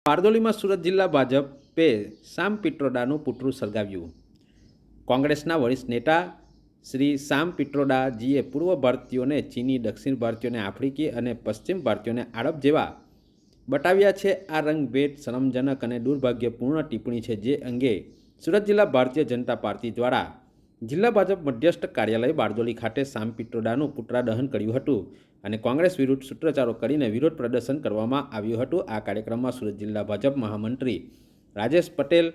બારડોલીમાં સુરત જિલ્લા ભાજપે સામ પિત્રોડાનું પુતળું સળગાવ્યું। કોંગ્રેસના વરિષ્ઠ નેતા શ્રી સામ પિત્રોડાજીએ પૂર્વ ભારતીયોને ચીની, દક્ષિણ ભારતીયોને આફ્રિકી અને પશ્ચિમ ભારતીયોને આરબ જેવા બતાવ્યા છે। આ રંગભેદ શરમજનક અને દુર્ભાગ્યપૂર્ણ ટિપ્પણી છે, જે અંગે સુરત જિલ્લા ભારતીય જનતા પાર્ટી દ્વારા જિલ્લા ભાજપ મધ્યસ્થ કાર્યાલય બારડોલી ખાતે સામ પિત્રોડાનું પુતળા દહન કર્યું હતું અને કોંગ્રેસ વિરુદ્ધ સૂત્રોચ્ચારો કરીને વિરોધ પ્રદર્શન કરવામાં આવ્યું હતું। આ કાર્યક્રમમાં સુરત જિલ્લા ભાજપ મહામંત્રી રાજેશ પટેલ,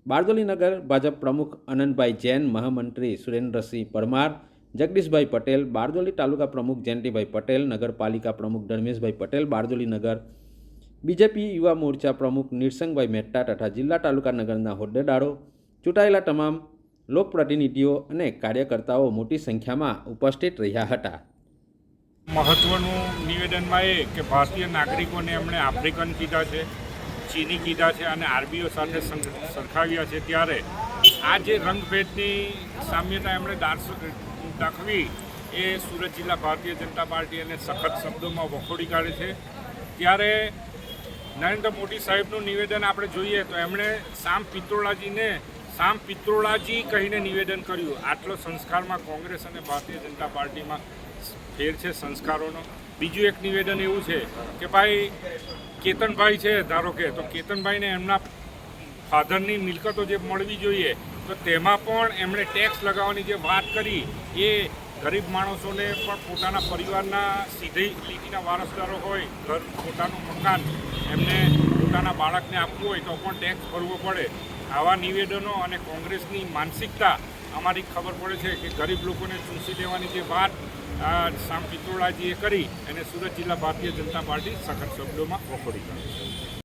બારડોલી નગર ભાજપ પ્રમુખ અનંતભાઈ જૈન, મહામંત્રી સુરેન્દ્રસિંહ પરમાર, જગદીશભાઈ પટેલ, બારડોલી તાલુકા પ્રમુખ જયંતિભાઈ પટેલ, નગરપાલિકા પ્રમુખ ધર્મેશભાઈ પટેલ, બારડોલી નગર બીજેપી યુવા મોરચા પ્રમુખ નિરસંગભાઈ મહેતા તથા જિલ્લા તાલુકા નગરના હોદ્દેદારો, ચૂંટાયેલા તમામ લોકપ્રતિનિધિઓ અને કાર્યકર્તાઓ મોટી સંખ્યામાં ઉપસ્થિત રહ્યા હતા। મહત્વનું નિવેદનમાં એ કે ભારતીય નાગરિકોને એમણે આફ્રિકન કીધા છે, ચીની કીધા છે અને આરબીઓ સાથે સરખાવ્યા છે, ત્યારે આ જે રંગભેદની સામ્યતા એમણે દાખવી એ સુરત જિલ્લા ભારતીય જનતા પાર્ટી અને સખત શબ્દોમાં વખોડી કાઢે છે। ત્યારે નરેન્દ્ર મોદી સાહેબનું નિવેદન આપણે જોઈએ તો એમણે સામ પિત્રોડાજી કહીને નિવેદન કર્યું। આટલો સંસ્કારમાં કોંગ્રેસ અને ભારતીય જનતા પાર્ટીમાં ફેર છે સંસ્કારોનો। બીજું એક નિવેદન એવું છે કે ભાઈ કેતનભાઈ છે, ધારો કે તો કેતનભાઈને એમના ફાધરની મિલકતો જે મળવી જોઈએ તો તેમાં પણ એમણે ટેક્સ લગાવવાની જે વાત કરી એ ગરીબ માણસોને પણ પોતાના પરિવારના સીધી લીટીના વારસદારો હોય, ઘર પોતાનું મકાન એમને પોતાના બાળકને આપવું હોય તો પણ ટેક્સ ભરવો પડે। આવા નિવેદનો અને કોંગ્રેસની માનસિકતા અમારી ખબર પડે છે કે ગરીબ લોકોને ચૂંસી લેવાની જે વાત સામ પિત્રોડાજીએ કરી અને સુરત જિલ્લા ભારતીય જનતા પાર્ટી સખત શબ્દોમાં વખોડી કાઢી છે।